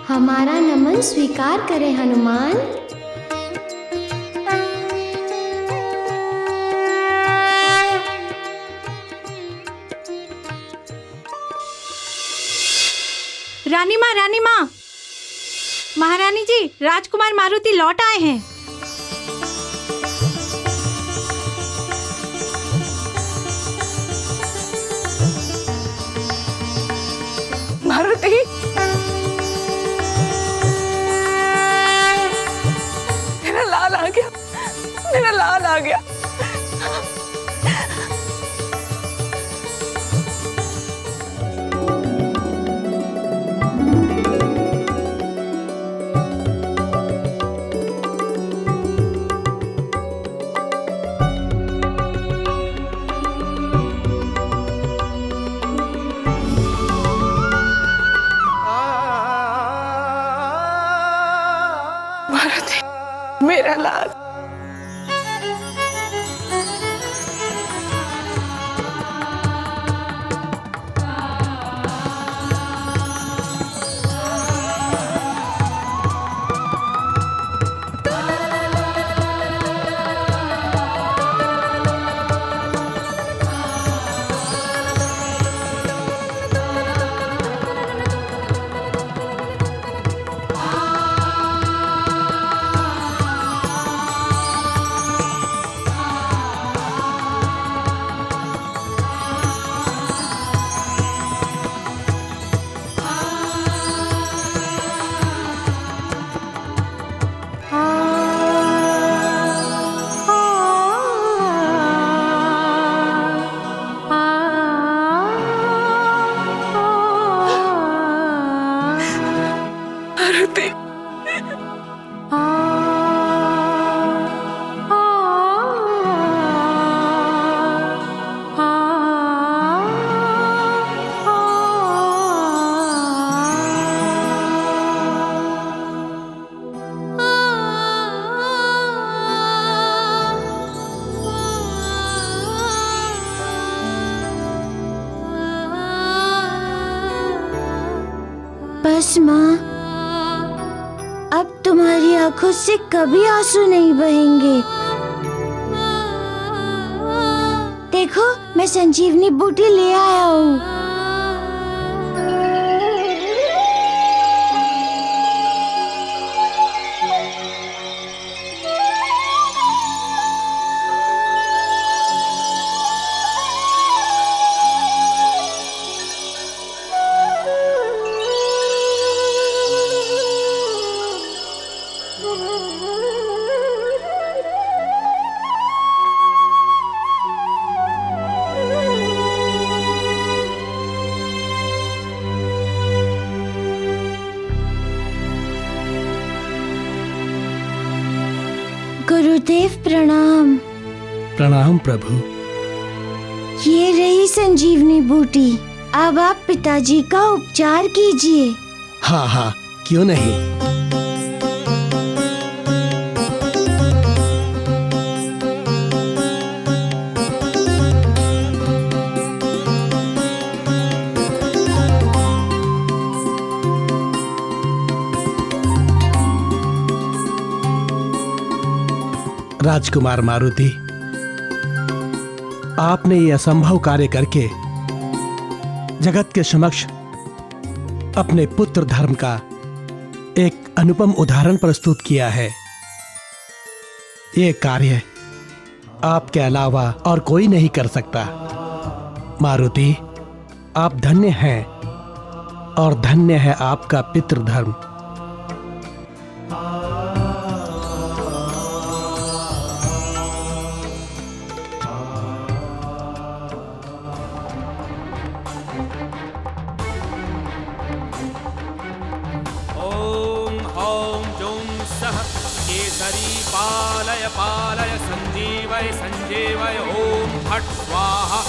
हमारा नमन स्वीकार करें हनुमान। रानी माँ, महारानी जी, राजकुमार मारुति लौट आए हैं। मारुति, मेरा लाल आ गया, मेरा लाल आ गया। मेरा लाल, मारुति, बस माँ, अब तुम्हारी आंखों से कभी आंसू नहीं बहेंगे। देखो, मैं संजीवनी बूटी ले आया हूँ। गुरुदेव प्रणाम। प्रणाम प्रभु। ये रही संजीवनी बूटी। अब आप पिताजी का उपचार कीजिए। हाँ हाँ, क्यों नहीं। राजकुमार मारुति, आपने ये असंभव कार्य करके जगत के समक्ष अपने पुत्र धर्म का एक अनुपम उदाहरण प्रस्तुत किया है। ये कार्य आपके अलावा और कोई नहीं कर सकता। मारुति, आप धन्य हैं और धन्य है आपका पितृधर्म। केसरी पालय पालय संजीवय संजीवय ओम फट स्वाहा।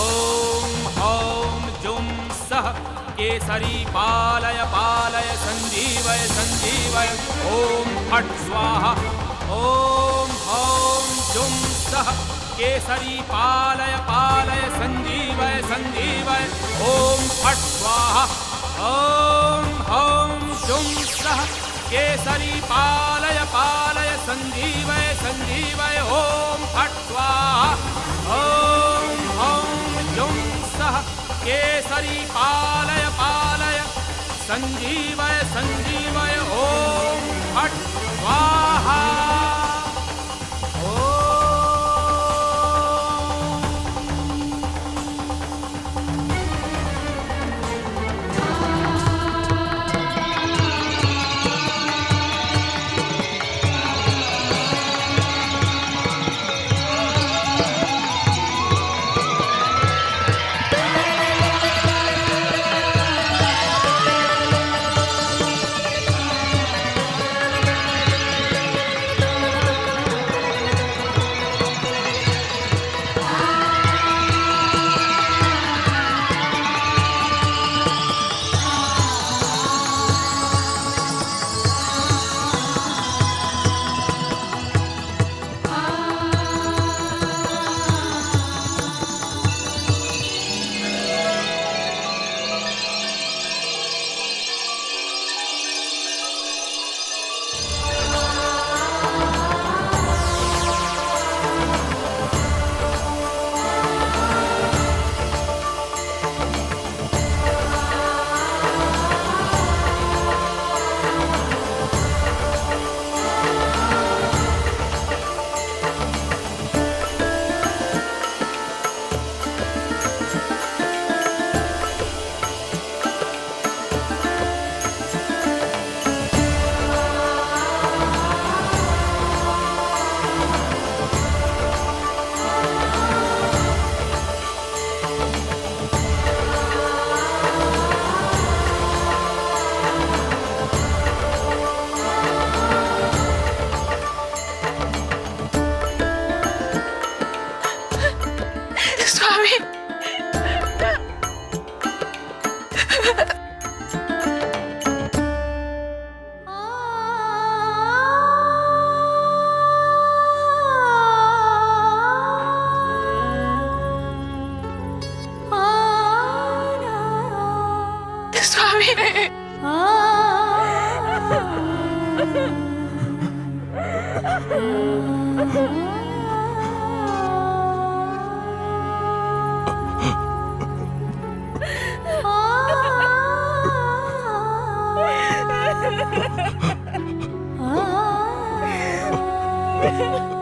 ओम हौम जुम सह केसरी पालय पालय संजीवय संजीवय ओम फट स्वाहा। ओम हौम जुम सह केसरी पालय पालय संजीवय संजीवय ओम फट स्वाहा। ॐ हौं जुं सः केसरी पालय पालय सञ्जीवय सञ्जीवय ॐ फट् स्वाहा ॐ हौं जुं सः केसरी पालय पालय सञ्जीवय सञ्जीवय ॐ फट् स्वाहा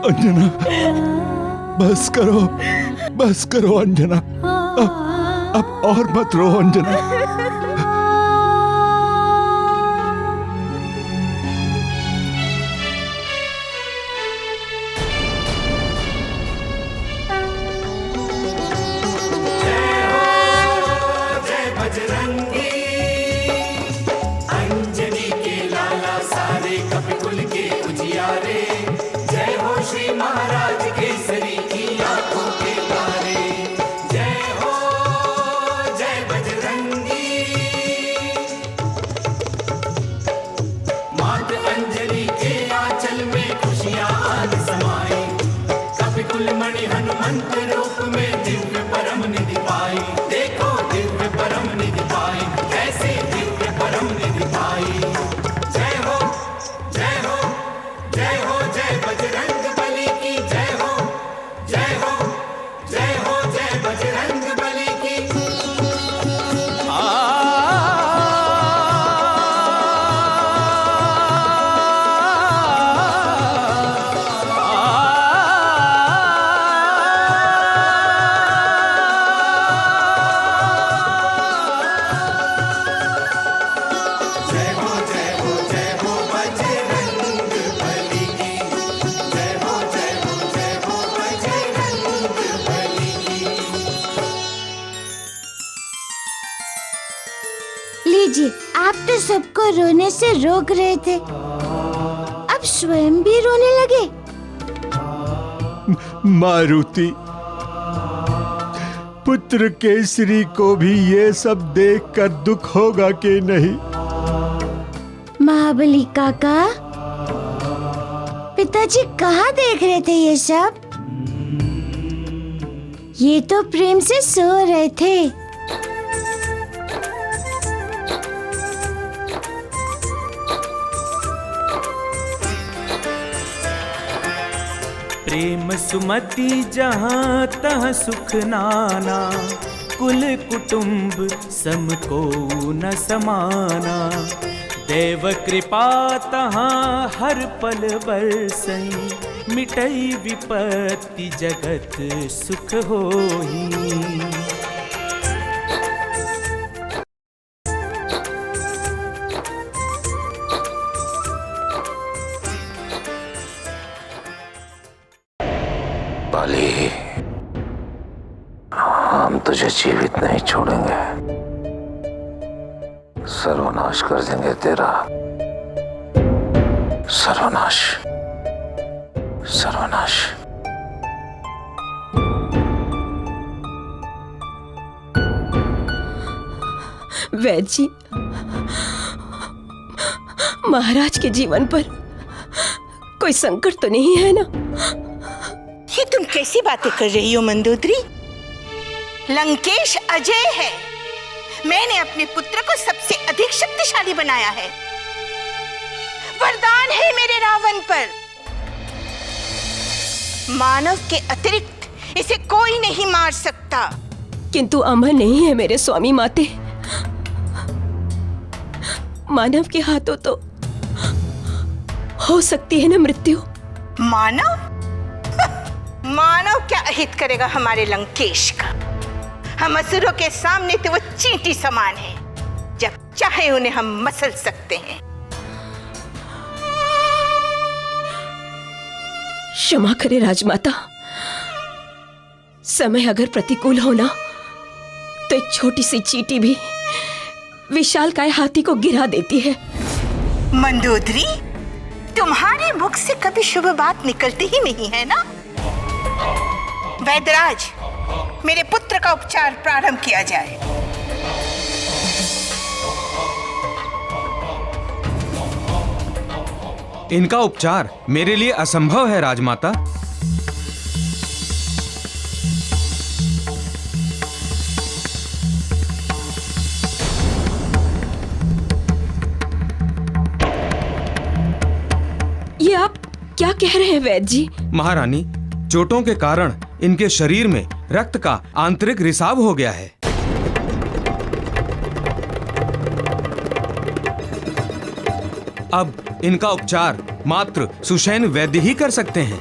अंजना, बस करो अंजना। अब और मत रो अंजना। लीजिए, आप तो सबको रोने से रोक रहे थे, अब स्वयं भी रोने लगे। मारुति, पुत्र केसरी को भी ये सब देखकर दुख होगा कि नहीं? महाबली काका, पिताजी कहाँ देख रहे थे ये सब? ये तो प्रेम से सो रहे थे। प्रेम सुमति जहाँ तहाँ सुख नाना, कुल कुटुंब सम को न समाना। देव कृपा तहाँ हर पल बरसई, मिटई विपत्ति जगत सुख होई। बाली, हम तुझे जीवित नहीं छोड़ेंगे, सर्वनाश कर देंगे तेरा। सर्वनाश, सर्वनाश। वैद्य जी, महाराज के जीवन पर कोई संकट तो नहीं है ना? ये तुम कैसी बातें कर रही हो मंदोदरी? लंकेश अजय है। मैंने अपने पुत्र को सबसे अधिक शक्तिशाली बनाया है। वरदान है मेरे रावण पर। मानव के अतिरिक्त इसे कोई नहीं मार सकता। किंतु अमर नहीं है मेरे स्वामी माते। मानव के हाथों तो हो सकती है ना मृत्यु। मानव? मानव क्या अहित करेगा हमारे लंकेश का? हम असुरों के सामने तो वो चींटी समान है, जब चाहे उन्हें हम मसल सकते हैं। क्षमा करे राजमाता, समय अगर प्रतिकूल होना तो एक छोटी सी चींटी भी विशालकाय हाथी को गिरा देती है। मंदोदरी, तुम्हारे मुख से कभी शुभ बात निकलती ही नहीं है ना? वैद्यराज, मेरे पुत्र का उपचार प्रारंभ किया जाए। इनका उपचार मेरे लिए असंभव है राजमाता। ये आप क्या कह रहे हैं वैद्य जी? महारानी, चोटों के कारण इनके शरीर में रक्त का आंतरिक रिसाव हो गया है। अब इनका उपचार मात्र सुषेण वैद्य ही कर सकते हैं।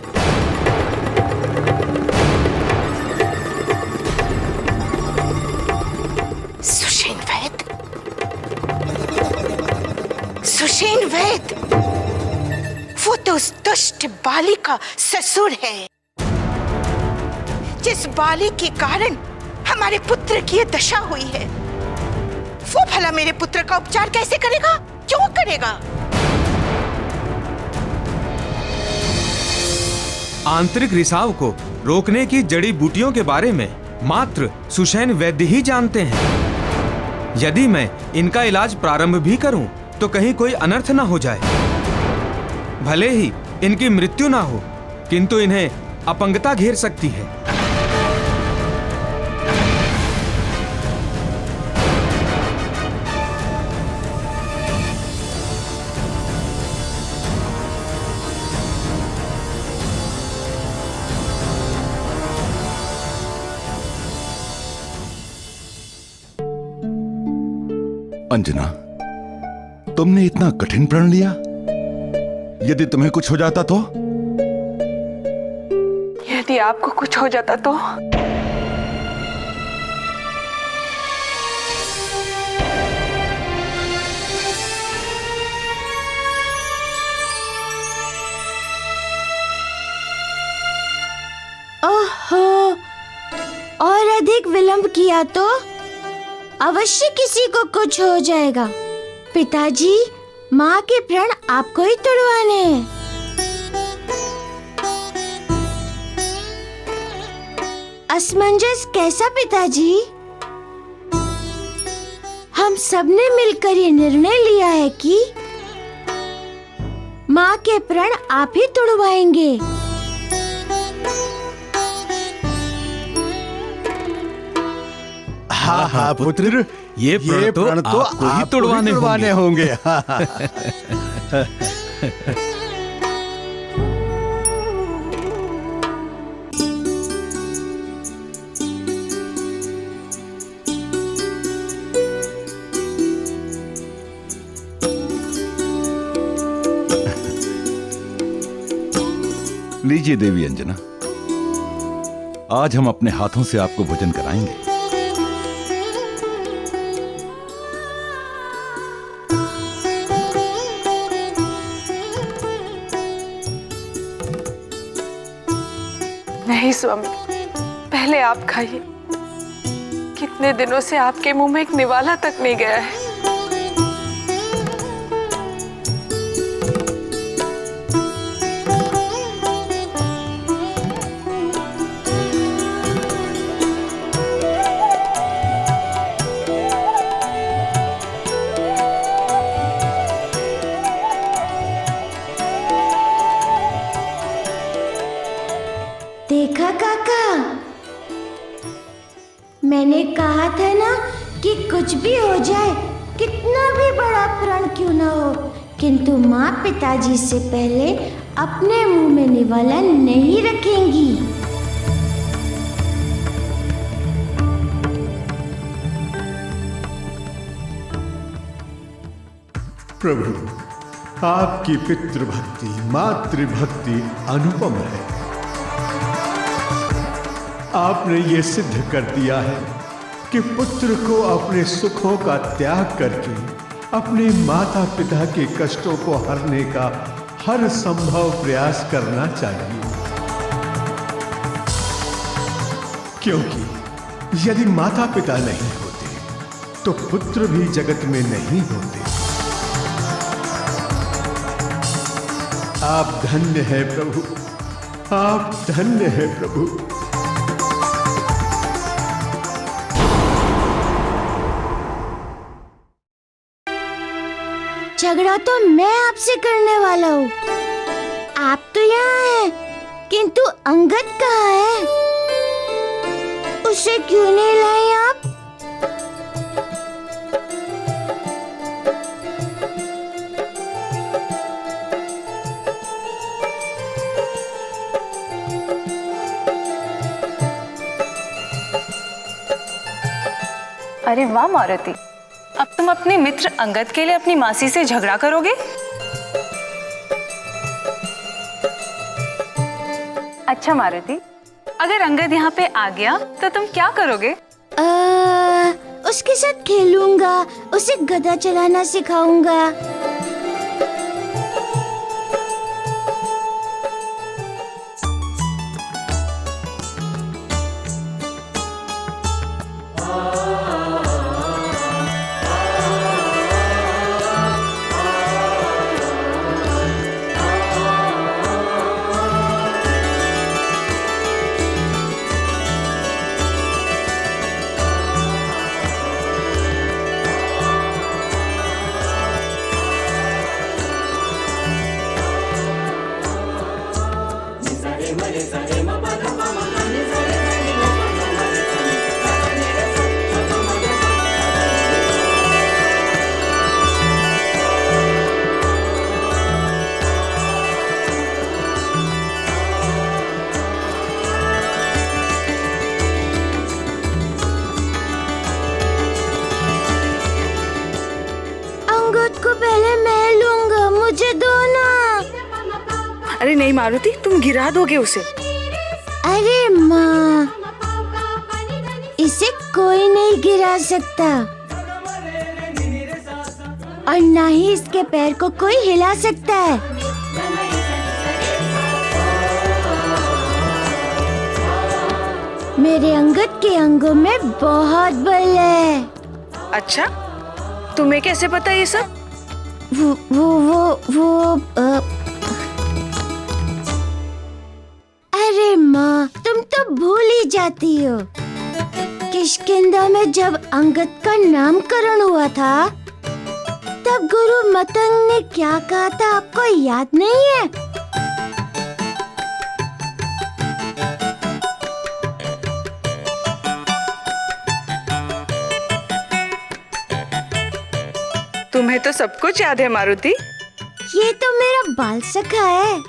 सुषेण वैद्य? सुषेण वैद्य? वो तो उस दुष्ट बाली का ससुर है, जिस बाली के कारण हमारे पुत्र की ये दशा हुई है। वो भला मेरे पुत्र का उपचार कैसे करेगा? क्यों करेगा? आंतरिक रिसाव को रोकने की जड़ी बूटियों के बारे में मात्र सुषेण वैद्य ही जानते हैं। यदि मैं इनका इलाज प्रारंभ भी करूं तो कहीं कोई अनर्थ ना हो जाए। भले ही इनकी मृत्यु ना हो, किंतु इन्हें अपंगता घेर सकती है। अंजना, तुमने इतना कठिन प्रण लिया? यदि तुम्हें कुछ हो जाता तो? यदि आपको कुछ हो जाता तो? ओहो, और अधिक विलंब किया तो अवश्य किसी को कुछ हो जाएगा। पिताजी, माँ के प्रण आपको ही तोड़वाने हैं। असमंजस कैसा पिताजी? हम सबने मिलकर ये निर्णय लिया है कि माँ के प्रण आप ही तोड़वाएंगे। हाँ हाँ पुत्र, ये प्रण तो आपको ही तोड़वाने होंगे। लीजिए देवी अंजना, आज हम अपने हाथों से आपको भोजन कराएंगे। नहीं स्वामी, पहले आप खाइए। कितने दिनों से आपके मुंह में एक निवाला तक नहीं गया है। देखा काका, मैंने कहा था ना कि कुछ भी हो जाए, कितना भी बड़ा प्रण क्यों ना हो, किंतु माँ पिताजी से पहले अपने मुंह में निवाला नहीं रखेंगी। प्रभु, आपकी पितृभक्ति मातृभक्ति अनुपम है। आपने ये सिद्ध कर दिया है कि पुत्र को अपने सुखों का त्याग करके अपने माता पिता के कष्टों को हरने का हर संभव प्रयास करना चाहिए, क्योंकि यदि माता पिता नहीं होते तो पुत्र भी जगत में नहीं होते। आप धन्य है प्रभु, आप धन्य है प्रभु। झगड़ा तो मैं आपसे करने वाला हूँ। आप तो यहाँ हैं, किंतु अंगद कहाँ है? उसे क्यों नहीं लाए आप? अरे वाह मारुति, अब तुम अपने मित्र अंगद के लिए अपनी मासी से झगड़ा करोगे? अच्छा मारुति, अगर अंगद यहाँ पे आ गया तो तुम क्या करोगे? उसके साथ खेलूंगा, उसे गदा चलाना सिखाऊंगा। अरे नहीं मारुति, तुम गिरा दोगे उसे। अरे माँ, इसे कोई नहीं गिरा सकता और ना ही इसके पैर को कोई हिला सकता है। मेरे अंगद के अंगों में बहुत बल है। अच्छा, तुम्हें कैसे पता ये सब? अरे माँ, तुम तो भूल ही जाती हो। किष्किंधा में जब अंगद का नामकरण हुआ था, तब गुरु मतंग ने क्या कहा था, आपको याद नहीं है? तुम्हें तो सब कुछ याद है मारुति। ये तो मेरा बाल सखा है,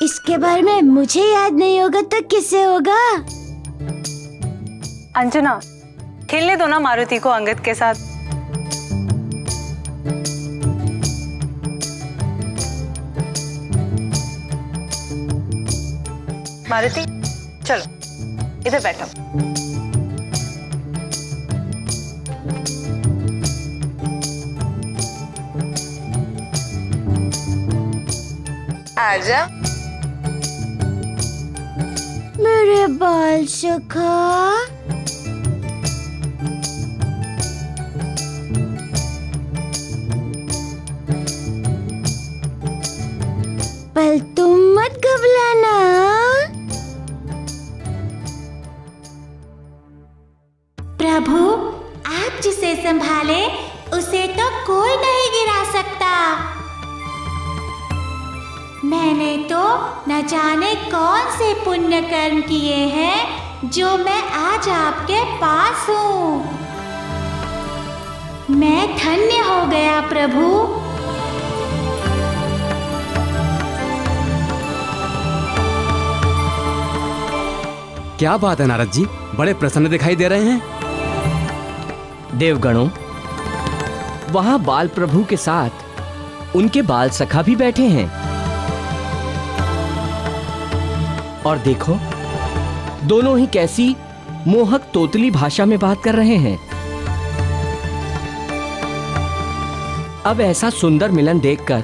इसके बारे में मुझे याद नहीं होगा तो किसे होगा? अंजना, खेलने दो ना मारुति को अंगद के साथ। मारुति, चलो इधर बैठो। आजा। मेरे बाल सुखा। पर तुम मत घबराना। प्रभु, आप जिसे संभाले उसे तो कोई नहीं गिरा सकता। मैंने तो न जाने कौन से पुण्य कर्म किए हैं जो मैं आज आपके पास हूँ। मैं धन्य हो गया प्रभु। क्या बात है नारद जी, बड़े प्रसन्न दिखाई दे रहे हैं। देवगणों, वहां बाल प्रभु के साथ उनके बाल सखा भी बैठे हैं। और देखो, दोनों ही कैसी मोहक तोतली भाषा में बात कर रहे हैं। अब ऐसा सुंदर मिलन देखकर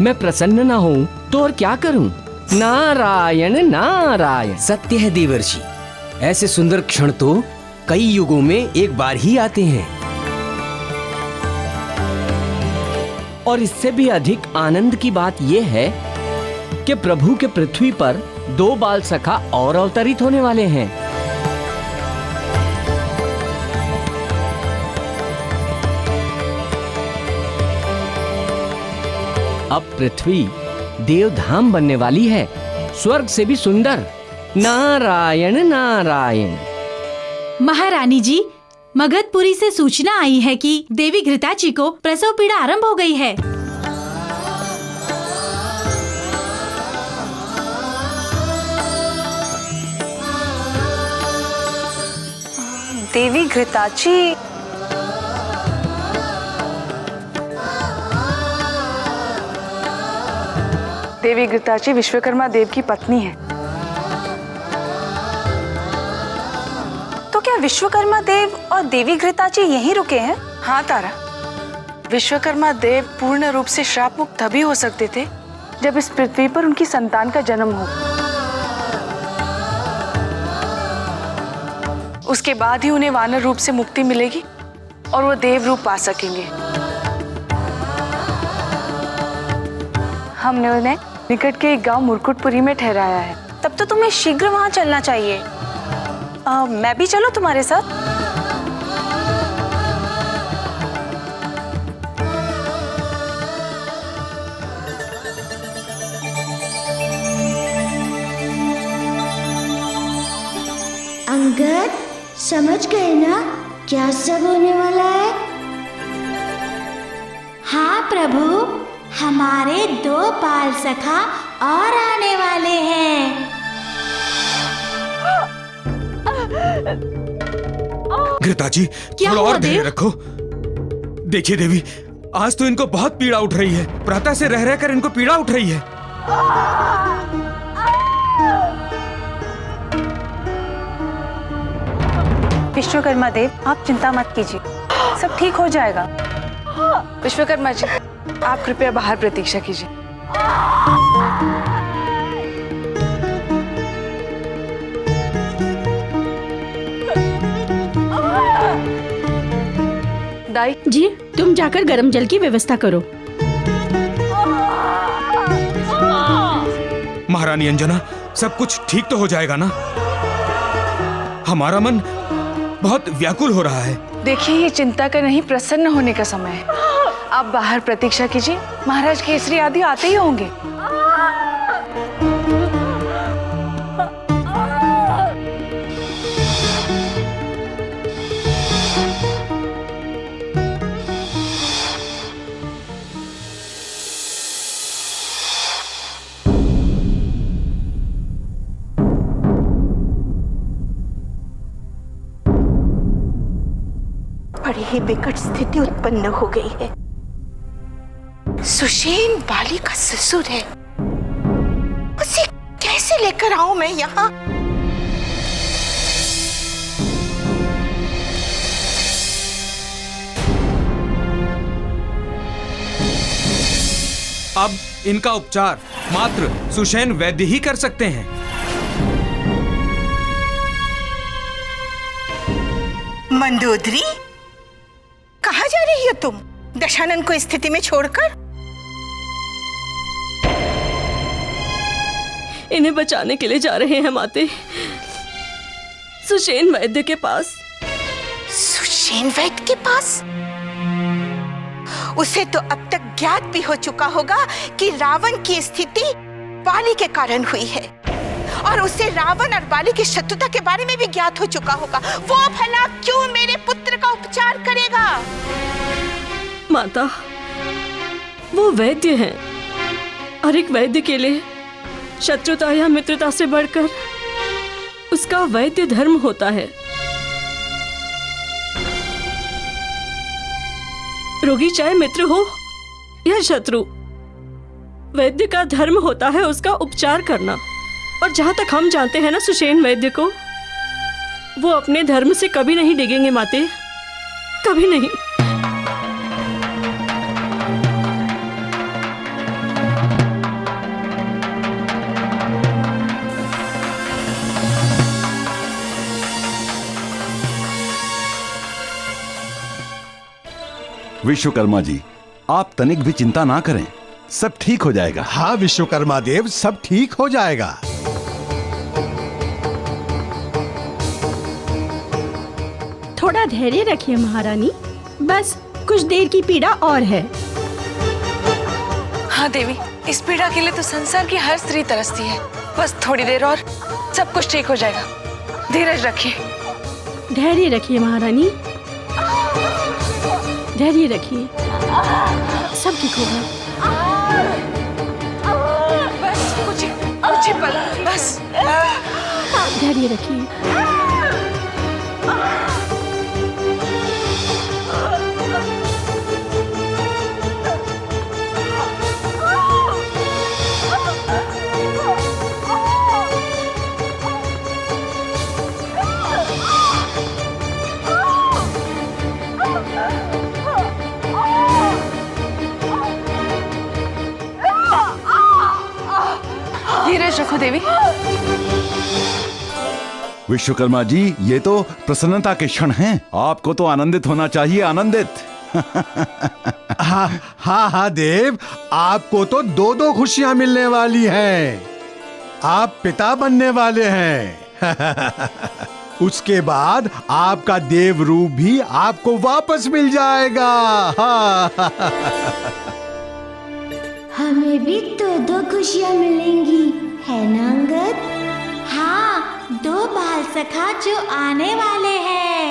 मैं प्रसन्न ना हूं तो और क्या करूं। नारायण नारायण। सत्य है देवर्षि, ऐसे सुंदर क्षण तो कई युगों में एक बार ही आते हैं। और इससे भी अधिक आनंद की बात यह है कि प्रभु के पृथ्वी पर 2 बाल सखा और अवतरित होने वाले हैं। अब पृथ्वी देवधाम बनने वाली है, स्वर्ग से भी सुंदर। नारायण नारायण। महारानी जी, मगधपुरी से सूचना आई है कि देवी घृताची को प्रसव पीड़ा आरंभ हो गई है। देवी घृताची देवी घृताची विश्वकर्मा देव की पत्नी है। तो क्या विश्वकर्मा देव और देवी घृताची यहीं रुके हैं? हाँ तारा, विश्वकर्मा देव पूर्ण रूप से श्राप मुक्त तभी हो सकते थे जब इस पृथ्वी पर उनकी संतान का जन्म हो। उसके बाद ही उन्हें वानर रूप से मुक्ति मिलेगी और वो देव रूप पा सकेंगे। हमने उन्हें निकट के एक गांव मुरकुटपुरी में ठहराया है। तब तो तुम्हें शीघ्र वहां चलना चाहिए। मैं भी चलूं तुम्हारे साथ? अंगद, समझ गए ना क्या सब होने वाला है? हाँ प्रभु, हमारे 2 बाल सखा और आने वाले हैं। घृताची, थोड़ा और धैर्य रखो। देखिए देवी, आज तो इनको बहुत पीड़ा उठ रही है। प्रातः से रह रहकर इनको पीड़ा उठ रही है। विश्वकर्मा देव, आप चिंता मत कीजिए, सब ठीक हो जाएगा। विश्वकर्मा जी, आप कृपया बाहर प्रतीक्षा कीजिए। दाई जी, तुम जाकर गर्म जल की व्यवस्था करो। महारानी अंजना, सब कुछ ठीक तो हो जाएगा ना? हमारा मन बहुत व्याकुल हो रहा है। देखिए, ये चिंता का नहीं, प्रसन्न होने का समय है। आप बाहर प्रतीक्षा कीजिए, महाराज केसरी आदि आते ही होंगे। बड़ी ही विकट स्थिति उत्पन्न हो गई है। सुषेण बाली का ससुर है, उसे कैसे कैसे लेकर आऊं मैं यहाँ? अब इनका उपचार मात्र सुषेण वैद्य ही कर सकते हैं। मंदोदरी, कहाँ जा रही हो तुम दशानन को इस स्थिति में छोड़कर? इन्हें बचाने के लिए जा रहे हैं माते, सुषेण वैद्य के पास। सुषेण वैद्य के पास? उसे तो अब तक ज्ञात भी हो चुका होगा कि रावण की स्थिति बाली के कारण हुई है, और उसे रावण और बाली की शत्रुता के बारे में भी ज्ञात हो चुका होगा। वो भला क्यों मेरे पुत्र का उपचार करेगा? माता, वो वैद्य हैं, और एक वैद्य के लिए शत्रुता या मित्रता से बढ़कर उसका वैद्य धर्म होता है। रोगी चाहे मित्र हो या शत्रु, वैद्य का धर्म होता है उसका उपचार करना। और जहां तक हम जानते हैं ना सुषेण वैद्य को, वो अपने धर्म से कभी नहीं डिगेंगे माते, कभी नहीं। विश्वकर्मा जी, आप तनिक भी चिंता ना करें, सब ठीक हो जाएगा। हाँ विश्वकर्मा देव, सब ठीक हो जाएगा। थोड़ा धैर्य रखिए महारानी, बस कुछ देर की पीड़ा और है। हाँ देवी, इस पीड़ा के लिए तो संसार की हर स्त्री तरसती है। बस थोड़ी देर और सब कुछ ठीक हो जाएगा। धीरज रखिए। धैर्य रखिए महारानी, धैर्य रखिए, सब ठीक होगा। बस कुछ ही पल, बस धैर्य रखिए। धीरज रखो देवी। विश्वकर्मा जी, ये तो प्रसन्नता के क्षण हैं। आपको तो आनंदित होना चाहिए, आनंदित। हाँ हाँ हाँ देव, आपको तो दो दो खुशियां मिलने वाली हैं। आप पिता बनने वाले हैं। उसके बाद आपका देव रूप भी आपको वापस मिल जाएगा। हाँ। हमें भी तो दो खुशियाँ मिलेंगी, है ना अंगद? हाँ, दो बाल सखा जो आने वाले हैं।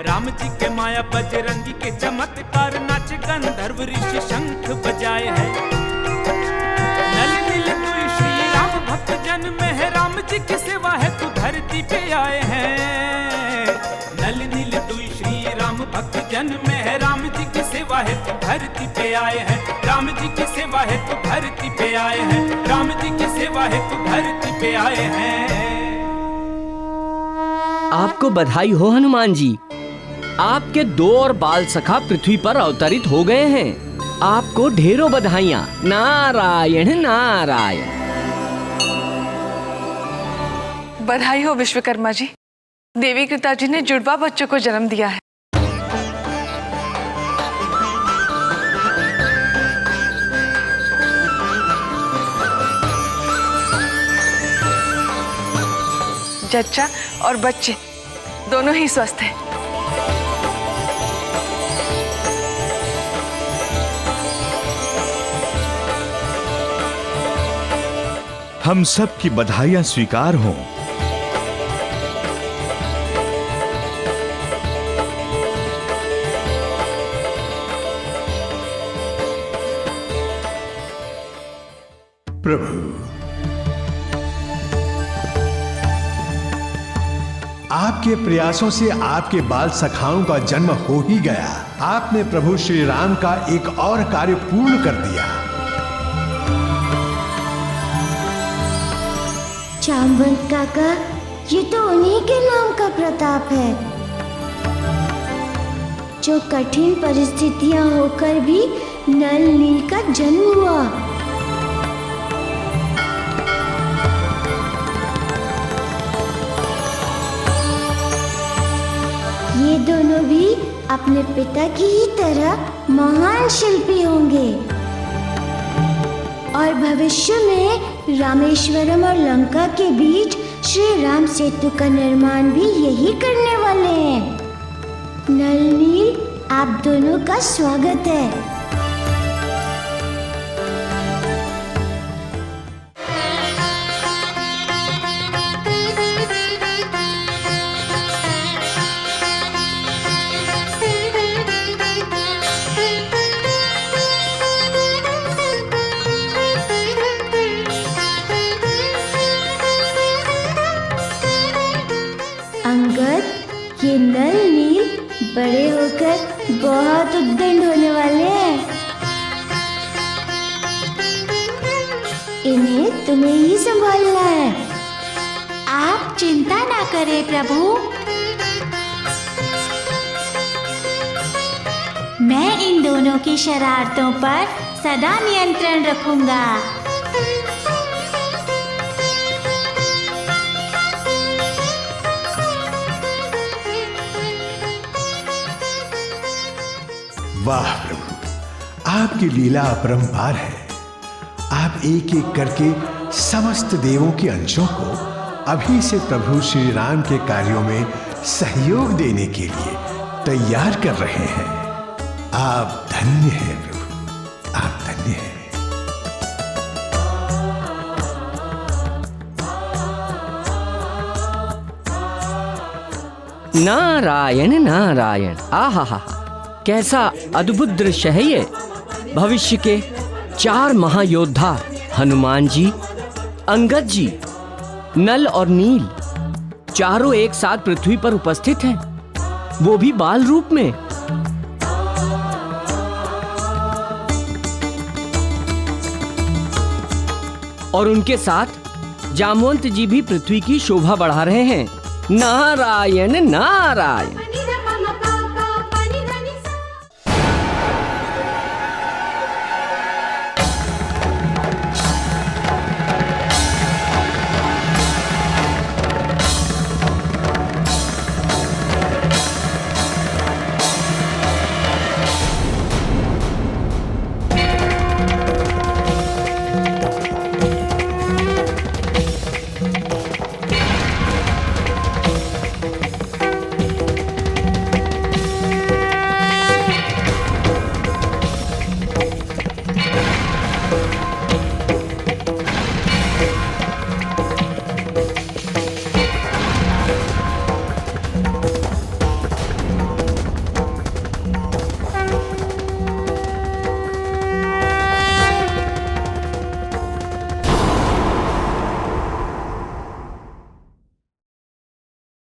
राम जी के माया बजरंगी के चमत्कार, नाच गंधर्व ऋषि शंख बजाए हैं। नल नील दुई श्री राम भक्त जन में है, राम जी की सेवा है तू धरती पे आए हैं। नल नील दुई श्री राम भक्त जन में है, राम जी की सेवा है तू धरती पे आए हैं। राम जी की सेवा है तू धरती पे आए हैं। राम जी की सेवा है तू धरती पे आए हैं। आपको बधाई हो हनुमान जी, आपके दो और बाल सखा पृथ्वी पर अवतरित हो गए हैं। आपको ढेरों बधाइयां। नारायण नारायण। बधाई हो विश्वकर्मा जी, देवी कृता जी ने जुड़वा बच्चों को जन्म दिया है। जच्चा और बच्चे दोनों ही स्वस्थ हैं। हम सब की बधाइयां स्वीकार हों। प्रभु, आपके प्रयासों से आपके बाल सखाओं का जन्म हो ही गया। आपने प्रभु श्री राम का एक और कार्य पूर्ण कर दिया। जामवंत काका, ये तो उन्हीं के नाम का प्रताप है, जो कठिन परिस्थितियां होकर भी नल नील का जन्म हुआ। ये दोनों भी अपने पिता की ही तरह महान शिल्पी होंगे और भविष्य में रामेश्वरम और लंका के बीच श्री राम सेतु का निर्माण भी यही करने वाले हैं। नल नील, आप दोनों का स्वागत है। अंगद, ये नल नील बड़े होकर बहुत उद्दंड होने वाले हैं। इन्हें तुम्हें ही संभालना है। आप चिंता ना करें प्रभु, मैं इन दोनों की शरारतों पर सदा नियंत्रण रखूंगा। वाह प्रभु, आपकी लीला अपरंपार है। आप एक एक करके समस्त देवों के अंशों को अभी से प्रभु श्री राम के कार्यों में सहयोग देने के लिए तैयार कर रहे हैं। आप धन्य हैं प्रभु, आप धन्य हैं। नारायण नारायण, आहा, कैसा अद्भुत दृश्य है ये। भविष्य के 4 महायोद्धा हनुमान जी, अंगद जी, नल और नील चारों एक साथ पृथ्वी पर उपस्थित हैं, वो भी बाल रूप में। और उनके साथ जामवंत जी भी पृथ्वी की शोभा बढ़ा रहे हैं। नारायण नारायण।